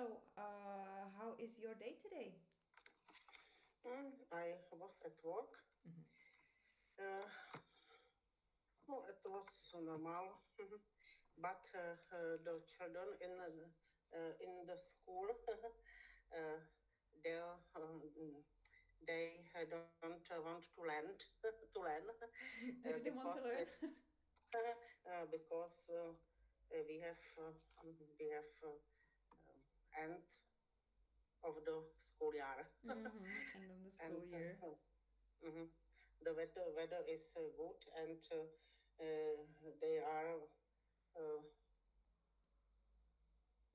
So, how is your day today? I was at work. Uh, no, it was normal, but the children in the school, uh, they don't want to learn to learn They didn't want to because learn. because we have end of the school year End of the school and year. mhm. The weather is good, and they are uh,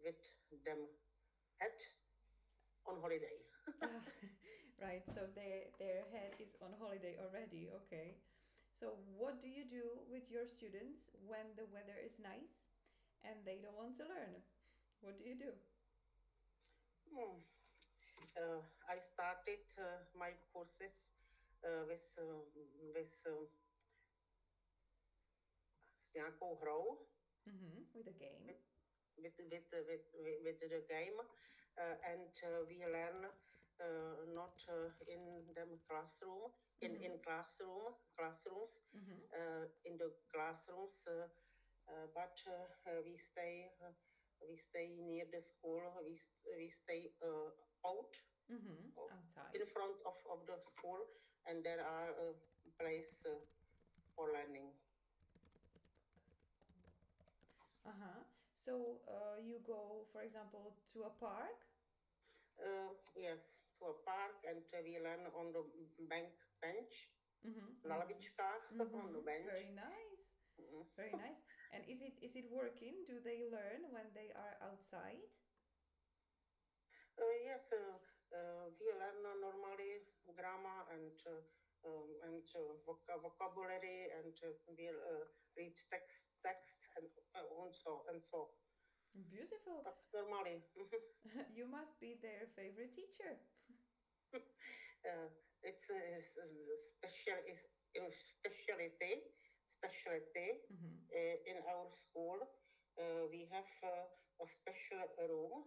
with them head on holiday. Ah, right, so their head is on holiday already. Okay. So, what do you do with your students when the weather is nice and they don't want to learn? What do you do? Hmm. I started my courses with s nějakou hrou, With a game. with with the game, and we learn not in the classroom in classrooms in the classrooms, but we stay near the school. We stay out Outside. in front of the school, and there are a place for learning. Uh-huh. So, you go, for example, to a park. Yes, to a park, and we learn on the bench, na On the bench. lavičkách, on the Very bench. nice. Very nice. And is it working? Do they learn when they are outside? Yes, we learn normally grammar and vocabulary, and we read text and so. Beautiful. But normally, You must be their favorite teacher. uh, it's a special is a specialty in our school. We have a special room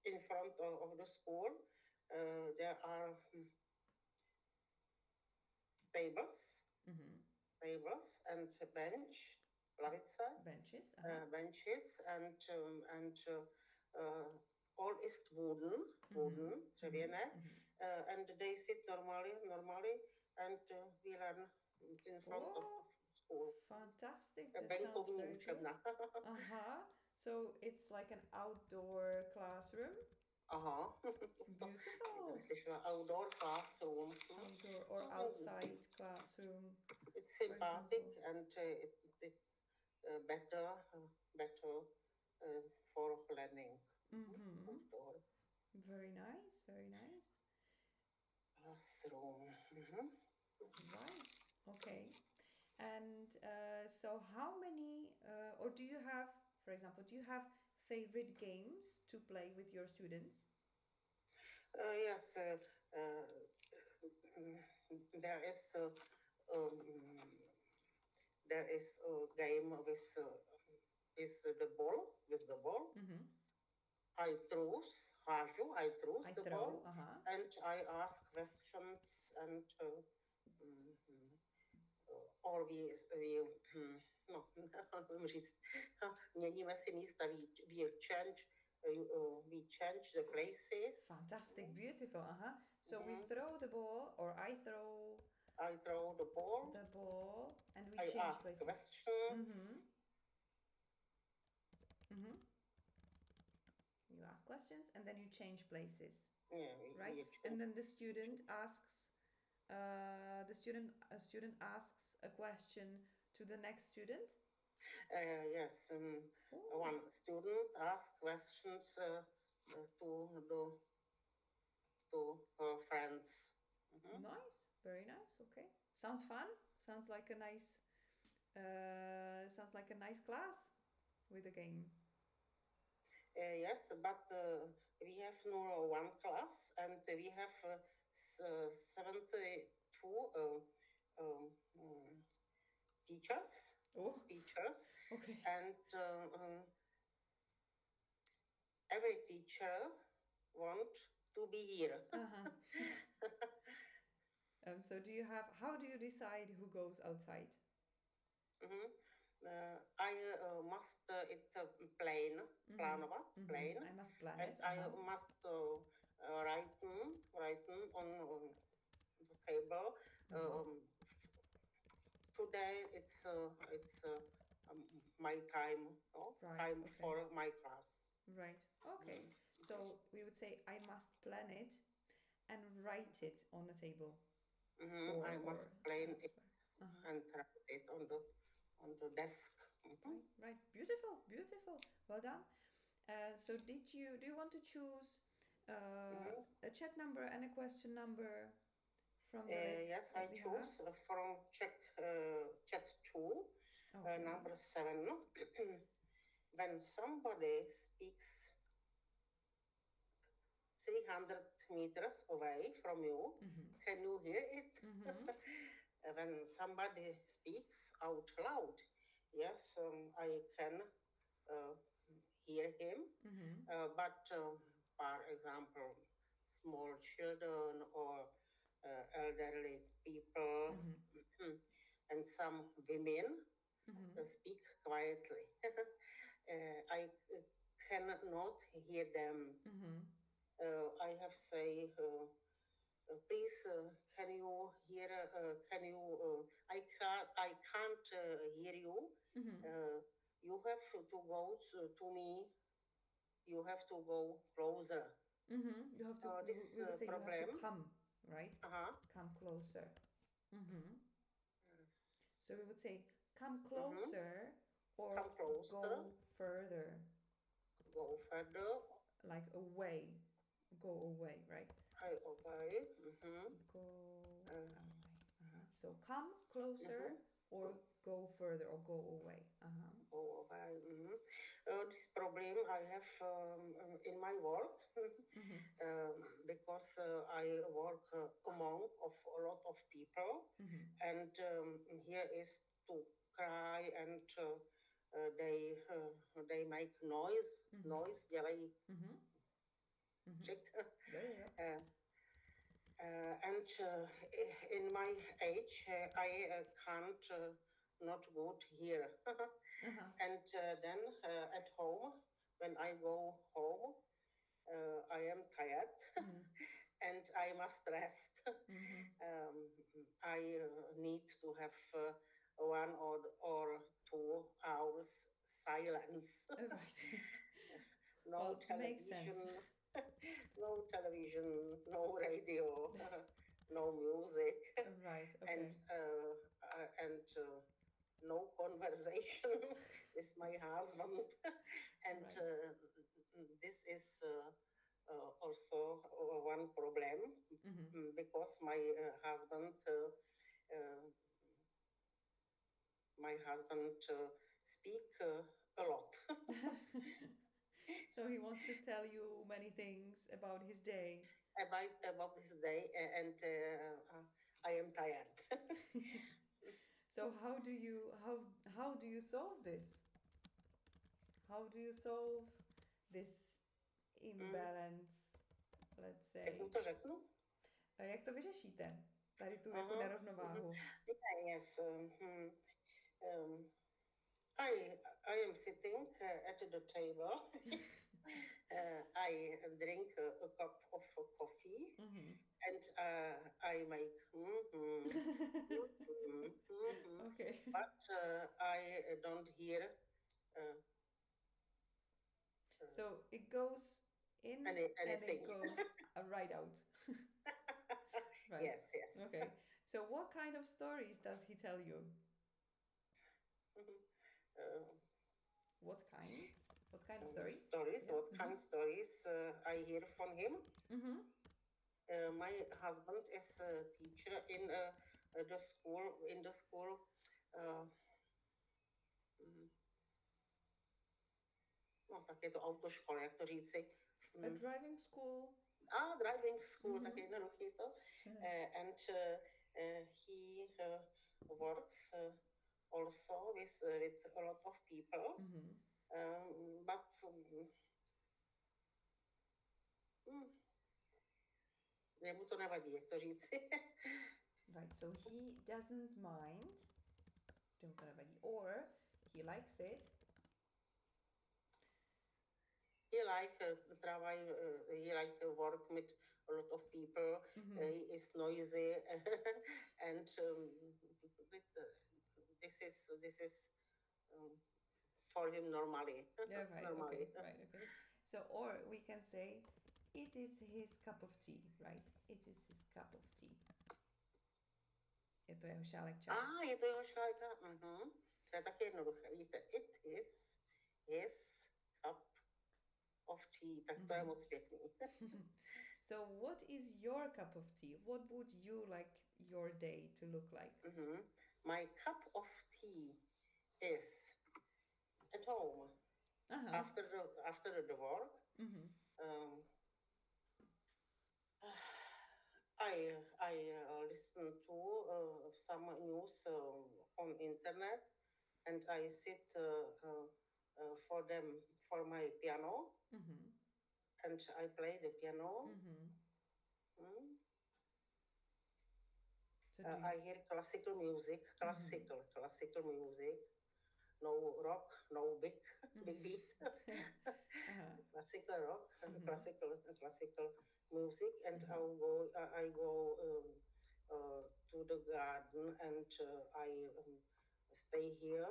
in front of the school. There are tables, tables and a bench, lavice, Benches. benches, uh, all is wooden, dřevěné, and they sit normally, and we learn in front Oh, of school. fantastic. That sounds Venkovní very good. učebna. Uh-huh. So it's like an outdoor classroom. Aha, to Beautiful. vyslyšela outdoor classroom. Outdoor or outside classroom, It's for sympathetic, example. and it's better for learning. Outdoor Very nice. Very nice. classroom. Right. Okay. And so, how many, or do you have, for example, do you have favorite games to play with your students? Yes, there is um, there is a game with the ball with the ball. I throw I the throw, ball, uh huh. and I ask questions, and or no, nevím říct, měníme si místa, we change the places. Fantastic, beautiful, uh huh. So we throw the ball, or I throw I throw the the ball, ball, and we I change ask places. questions. You ask questions, and then you change places, Yeah, right? we And change. then the student asks, a student asks a question to the next student. Yes, Oh, one student asks questions to her friends. nice, very nice. Okay, sounds fun. Sounds like a nice class with a game. Yes, but we have no one class, and we have 72 teachers, Oh, teachers, okay. and every teacher want to be here. Uh-huh. So do you have, how do you decide who goes outside? Mhm. I must it's a plain, Mm-hmm. plan what Mm-hmm. plain, I must plan and it. I Uh-huh. must written on the table. Mm-hmm. Today it's my time, no? Right. Time Okay. for my class. Right. Okay. So we would say I must plan it and write it on the table I or must plan it elsewhere. Uh-huh. and write it on the desk. Right. Right. Beautiful. Beautiful. Well done. So did you, do you want to choose Mhm. a chat number and a question number from the lists Yes, I that we have? choose from chat two, Okay. number 7. When somebody speaks 300 meters away from you, Mm-hmm. can you hear it? Mm-hmm. When somebody speaks out loud, yes, I can uh, hear him. Mm-hmm. But for example, small children or elderly people Mm-hmm. and some women Mm-hmm. speak quietly. I cannot hear them. Mm-hmm. I have say, please, can you hear? I can't hear you. Mm-hmm. Uh, you have to go to me. You have to go closer. Mm-hmm. You have to, This we would say you have to problem. come, right? Uh-huh. Come closer. Mm-hmm. Yes. So we would say come Mm-hmm. closer or Come closer. go further, Go further. like away, go away, right? I obey. Mm-hmm. Go Uh, away. Uh-huh. So come closer mm-hmm. or go further or go away. Uh-huh. Oh, okay. This problem I have in my work Mm-hmm. because I work among of a lot of people, Mm-hmm. and here is to cry, and they make Mm-hmm. noise, dělají Mm-hmm. Mm-hmm. křik. Yeah, yeah, yeah. Uh, and in my age, I can't not good here. Uh-huh. And then at home, when I go home, I am tired Mm-hmm. and I must rest. Mm-hmm. I need to have 1 or 2 hours silence. Right. No Well, makes sense. television, no television, no radio, no music, Right. and Okay. no conversation with my husband. And Right. this is also one problem Mm-hmm. because uh, my husband speak a lot So he wants to tell you many things about his day. about his day, and I am tired. So how do you solve this? How do you solve this Mm. imbalance, let's Jak mu say? to řeknu? A jak to vyřešíte? Tady tu jako Uh-huh. Mhm. nerovnováhu. Yeah, yes. Um, I am sitting at the table. I drink a cup of coffee, Mm-hmm. and I make Okay. but I don't hear uh, So it goes in and it anything. goes right out. Right. Yes, yes. Okay. So what kind of stories does he tell you? uh, What kind? What kind of stories? Stories, Yeah. what kind of stories I hear from him? Mm-hmm. My husband is a teacher in the school. In the school, uh, mm, no, tak je to autoškola, jak to říci? A Mm, driving school. Driving school, tak Mm-hmm. je jednoduchý to. And he works also with a lot of people. Mm-hmm. But Hm, jemu to nevadí, jak to říci. Right, so he doesn't mind. Že mu to nevadí. Or he likes it. He like he like work with a lot of people. He is noisy, and this is for him normally. Yeah, right, Normally. okay, right, okay. So, or we can say, it is his cup of tea, right? It is his cup of tea. Je to jeho šálek čaje. Je to jeho šálka. To je taky jednoduché. Vidíte, it is his cup of tea. Tak to je moc pěkný. So, what is your cup of tea? What would you like your day to look like? My cup of tea is at home after the work. I listen to some news on internet, and I sit for my piano, and I play the piano. So I hear classical music, classical music. No rock, no big beat. Classical rock, classical music, and I go to the garden, and I stay here.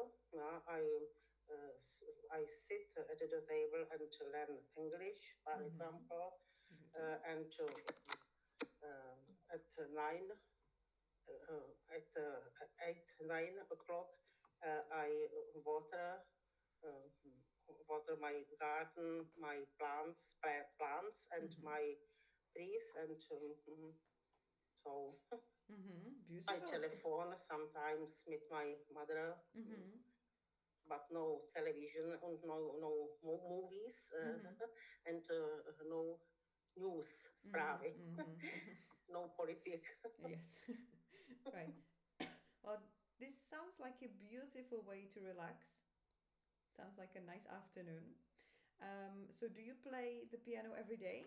I sit at the table and learn English, for example, and at 8, 9 o'clock, I water my garden, my plants, and my trees, and so I telephone sometimes with my mother, but no television and no movies, and no news, zprávy, no politics. Yes, right. Well, this sounds like a beautiful way to relax. Sounds like a nice afternoon. So, do you play the piano every day?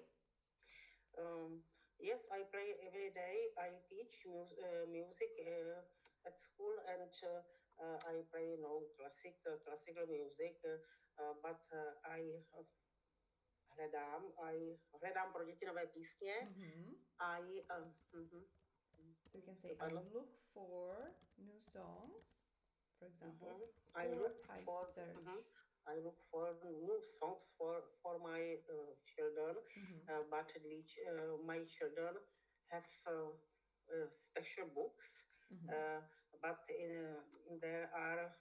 Yes, I play every day. I teach music at school, and I play classical music, but I hledám pro děti nové písně. So you can say, I look for new songs, for example. I look for new songs for my children, but my children have special books, but there are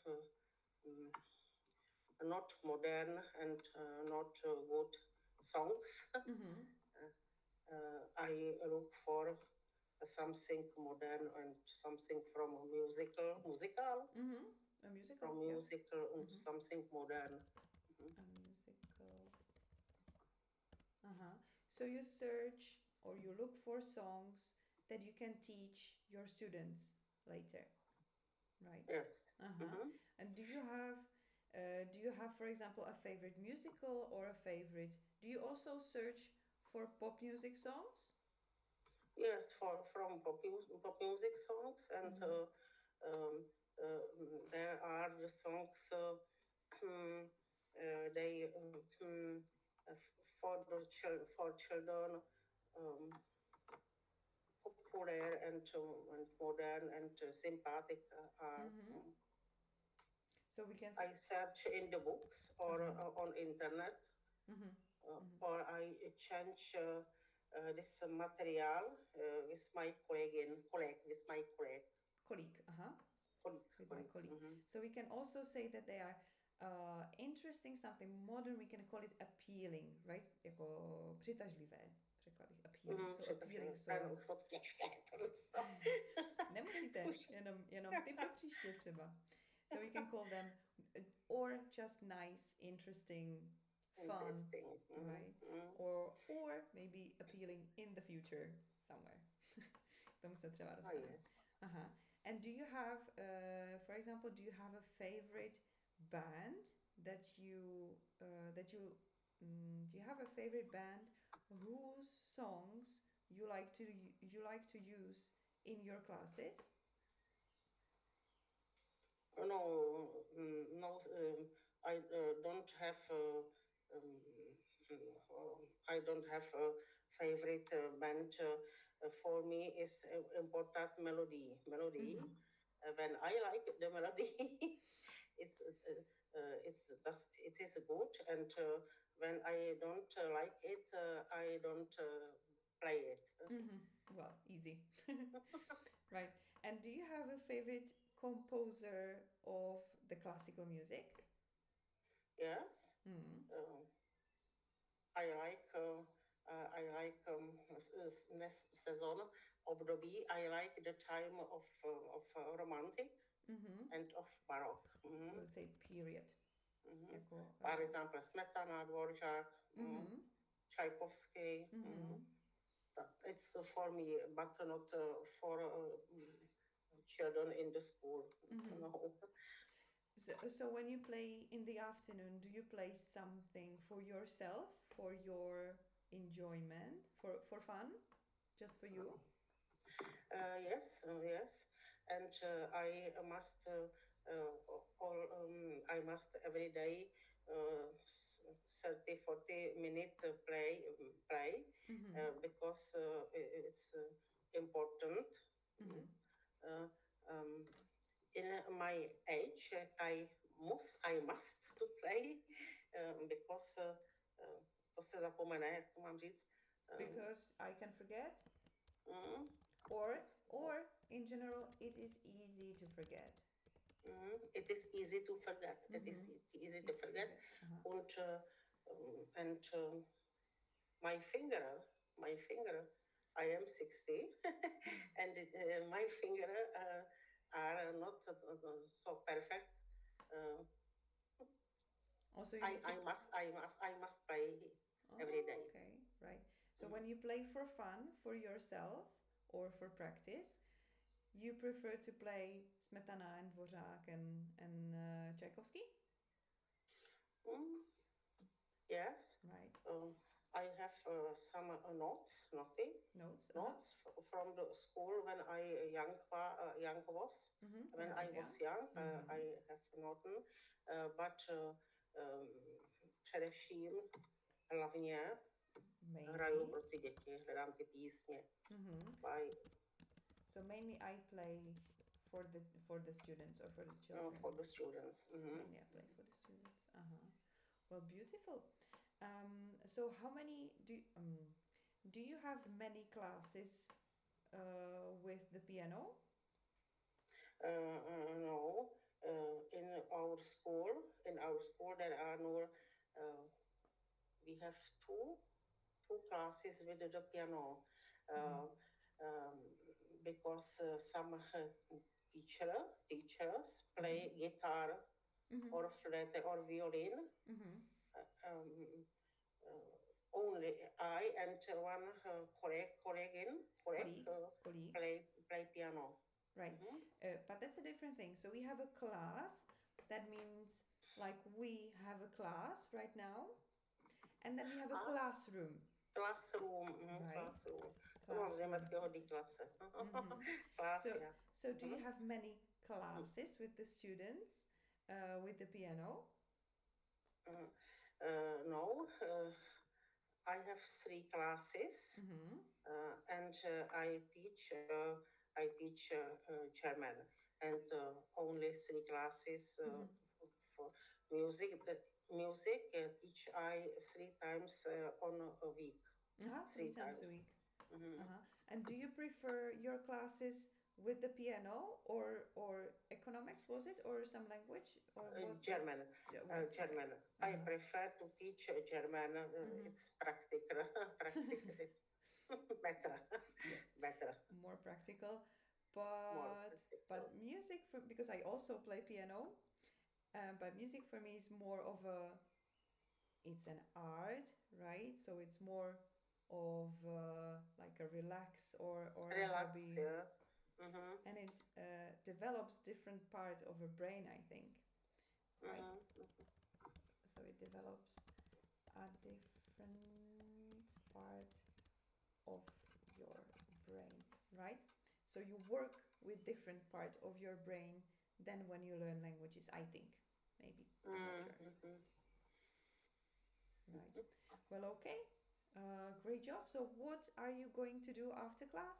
not modern and not good songs. I look for something modern and something from a musical. A musical. From musical and something modern. A musical. So you search or you look for songs that you can teach your students later, right? Yes. And do you have, for example, a favorite musical or a favorite? Do you also search for pop music songs? Yes, from pop music songs, and there are the songs they for children popular and modern and sympathetic are. So we can. I search in the books or on internet, or I change this material with my colleague. Colleague, with my colleague. So we can also say that they are interesting, something modern. We can call it appealing, right? Jako přitažlivé. Řekla bych appealing. So appealing songs. Nemusíte, jenom ty pro příště třeba. So we can call them, or just nice, interesting, fun, right? Or maybe appealing in the future somewhere. Tomu se třeba dostaneme. And do you have, for example, do you have a favorite band do you have a favorite band whose songs you like to use in your classes? No, I don't have. I don't have a favorite band. For me, is important melody. Melody. Mm-hmm. When I like the melody, it is good. And when I don't like it, I don't play it. Mm-hmm. Well, easy. Right. And do you have a favorite composer of the classical music? Yes. Mm. Uh, I like season období. I like the time of romantic Mm-hmm. and of baroque. You would say period. Mhm. Jako, For example, Smetana, Dvořák, mm-hmm. Tchaikovsky. Mm-hmm. It's for me, but not for children in the school. Mm-hmm. No. So when you play in the afternoon, do you play something for yourself, for your enjoyment, for fun, just for you? Yes, and uh, I must every day 30, 40 minute play Mm-hmm. because it's important. Mm. Mm-hmm. Uh, um, in my age, I must to play because to se zapomene, jak to mám říct. Um, Because I can forget, mm, or in general, it is easy to forget. It is easy to forget. It is Mm-hmm. easy to Easy to forget. forget. Uh-huh. And my finger, my finger, I am 60, and my finger are not so perfect. Uh, Also, you I, need to. I must, I must, I must play every Oh, day. okay, right. So Mm. when you play for fun, for yourself, or for practice, you prefer to play Smetana and Dvořák and Tchaikovsky, Mm, yes. right? Um, I have some Notes. Uh huh. notes from the school when I young was. Mm-hmm. When When I I was young. was young, Mm-hmm. I have noten, but um, především hlavně hraju Mainly. pro ty děti, hledám ty písně. Mm-hmm. By, So mainly I play for the students or for the children. for the students. Mainly I play for the students. Uh huh. Well, beautiful. So how many do you have many classes with the piano? No, in our school there are no. Uh, we have two classes with the piano Mm-hmm. uh, um, because some teachers Mm-hmm. play guitar Mm-hmm. or flute or violin. Mm-hmm. Um, Only I and one colleague Colleague. play piano. Right. Mhm. But that's a different thing. So we have a class. That means like we have a class right now, and then we have a A classroom, right? classroom. To mám z Classroom německého like die this. Klasse. Mm-hmm. Class, So yeah. so do you Mhm. have many classes with the students with the piano? Uh, no, I have three classes, Mm-hmm. and I teach German, and only three classes Mm-hmm. for music. The music teach I 3 times on a week, Uh-huh. Three three times a times. week. Mhm. Uh-huh. And do you prefer your classes with the piano or economics, was it, or some language, or what? German, Yeah, right. Okay. German. I Uh-huh. prefer to teach German. Mm-hmm. It's practical. Practical is better, Yes, better, more practical. more But practical. music for, because I also play piano, but music for me is more of a, it's an art, right? So it's more of like a relax or a Relax, hobby, yeah. Mm-hmm. and it develops different parts of a brain, I think, right? Mm-hmm. So it develops a different part of your brain, right? So you work with different part of your brain than when you learn languages, I think. Maybe. I'm not sure. Right. Well, okay. Great job. So what are you going to do after class?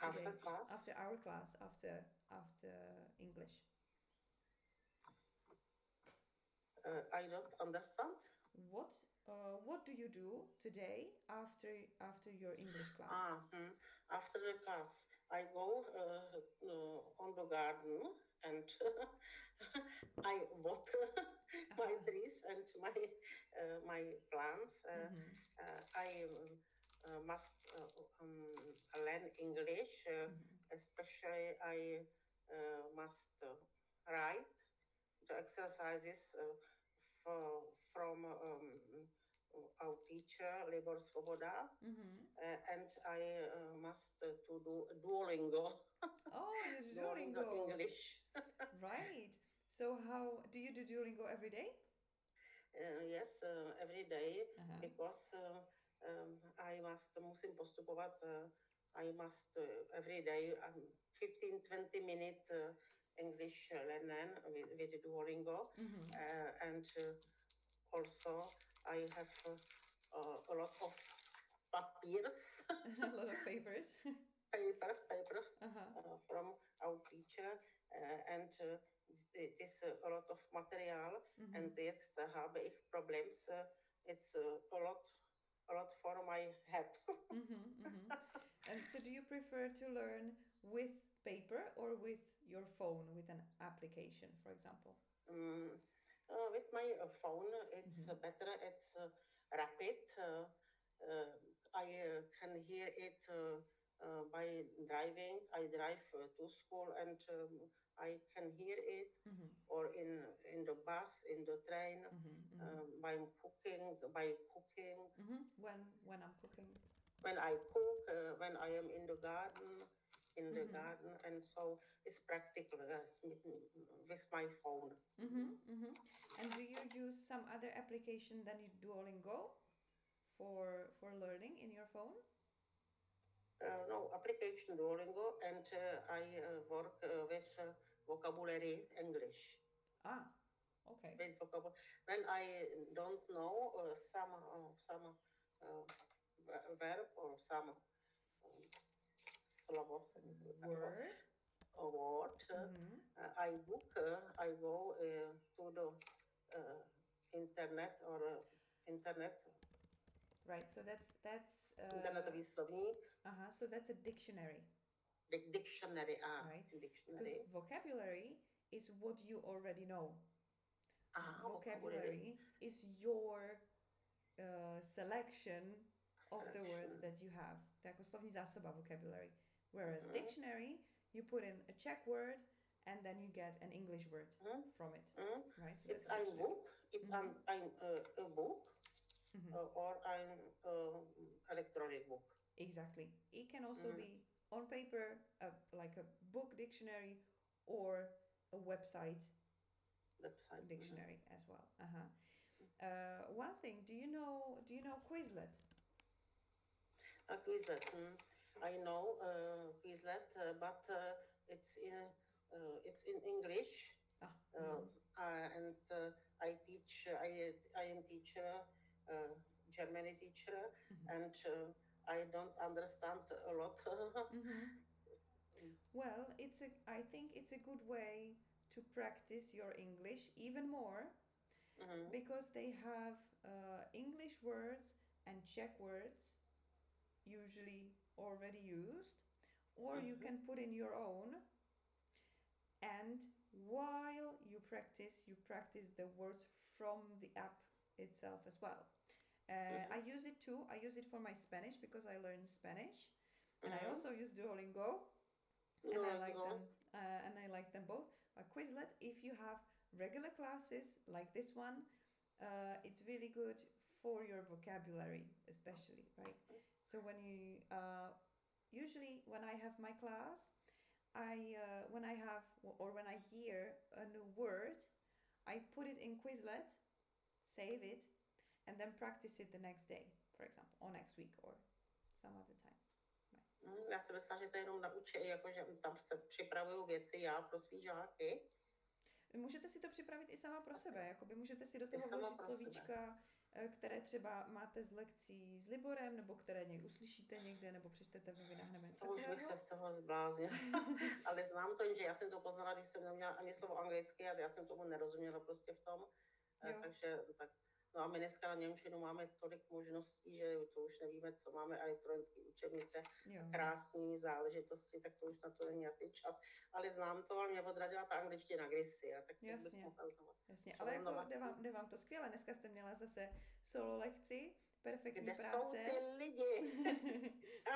After Today? class, After our class, after English. I don't understand. What do you do today after your English class? Ah, after the class, I go on the garden and I water my Uh-huh. trees and my plants. Mm-hmm. I must learn English, Mm-hmm. especially I must write the exercises from our teacher, Libor Svoboda, Mm-hmm. and I must to do Duolingo, Oh, you do Duolingo Duolingo. English. Right. So how do you do Duolingo every day? Yes, every day, Uh-huh. because I must musím postupovat. I must every day 15-20 minute English learning with Duolingo, Mm-hmm. and also I have a lot of papers, A lot of papers. papers Uh-huh. from our teacher, and it is a lot of material, Mm-hmm. and jetzt habe ich problems. It's a lot for my head. Mm-hmm. Mm-hmm. And so do you prefer to learn with paper or with your phone with an application, for example? Um, with my phone, it's Mm-hmm. better. It's rapid. Uh, I can hear it by driving. I drive to school, and I can hear it, Mm-hmm. or in the bus, in the train, Mm-hmm. Mm-hmm. by cooking. Mm-hmm. When I'm cooking. When I cook, when I am Mm-hmm. and so it's practical, yes, with my phone. Mm-hmm. Mm-hmm. And do you use some other application than you Duolingo for learning in your phone? No, application Duolingo, and I work with vocabulary English. Ah, okay. With vocabulary. When I don't know some uh, verb or some um, slovo, se mi to vypadlo, Word. a word, Mm-hmm. I go to the internet or internet, Right. So that's internetový slovník, uh-huh. So that's a dictionary, dictionary, right? Because dictionary, vocabulary is what you already know. vocabulary, Vocabulary is your selection of the words selection. that you have. To je jako slovní zásoba vocabulary. Whereas Mhm, dictionary, you put in a Czech word and then you get an English word mhm, from it, mhm. right? So It's that's a ein dictionary. book, it's Mm-hmm. a book, Mm-hmm. or ein electronic book. Exactly. It can also Mhm, be on paper, like a book dictionary, or a website website. dictionary as well. One thing, do you know Quizlet? Quizlet. I know Quizlet, but it's in English, Ah. uh, Mm-hmm. and I teach. I am teacher, uh, Germany teacher, Mm-hmm. and I don't understand a lot. Mm-hmm. Well, I think it's a good way to practice your English even more Mhm, because they have English words and Czech words usually already used, or you mhm, can put in your own. And while you practice the words from the app itself as well. mhm, I use it too. I use it for my Spanish because I learned Spanish, and I mhm. also use Duolingo, and I like Duolingo. them. And I like them both. Quizlet, if you have regular classes like this one, it's really good for your vocabulary, especially, right? So usually when I have my class, when I have or when I hear a new word, I put it in Quizlet, save it, and then practice it the next day, for example, or next week, or some other time. Já si myslím, že to je jenom naučení, jakože tam se připravují věci já pro svý žáky. Můžete si to připravit i sama pro sebe, jakoby můžete si do toho sama vložit pro slovíčka, které třeba máte z lekcí s Liborem, nebo které někdy uslyšíte někde, nebo přečtete v novinách, nebo něco To už bych se z toho zbláznila. Ale znám to, že já jsem to poznala, když jsem neměla ani slovo anglicky a já jsem tomu nerozuměla prostě v tom. Takže tak. No a my dneska na němčinu máme tolik možností, že to už nevíme, co máme, elektronické učebnice, krásné záležitosti, tak to už na to není asi čas. Ale znám to, ale mě odradila ta angličtina kdysi, a tak to bych mohla znovat. Jasně, ale jako jde vám to skvěle. Dneska jste měla zase solo lekci, perfektní Kde práce. Kde jsou ty lidi?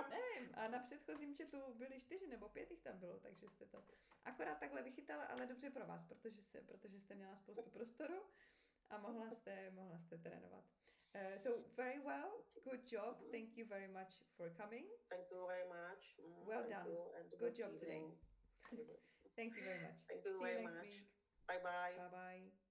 Nevím, a na předchozím chatu byli 4 nebo 5 jich tam bylo, takže jste to akorát takhle vychytala, ale dobře pro vás, protože jste měla spoustu prostoru a mohla jste trénovat. So very well, good job. Thank you very much for coming. Thank you very much. Well done. Good job today. Thank you very much. Thank you See very you next much. week. Bye bye. Bye bye.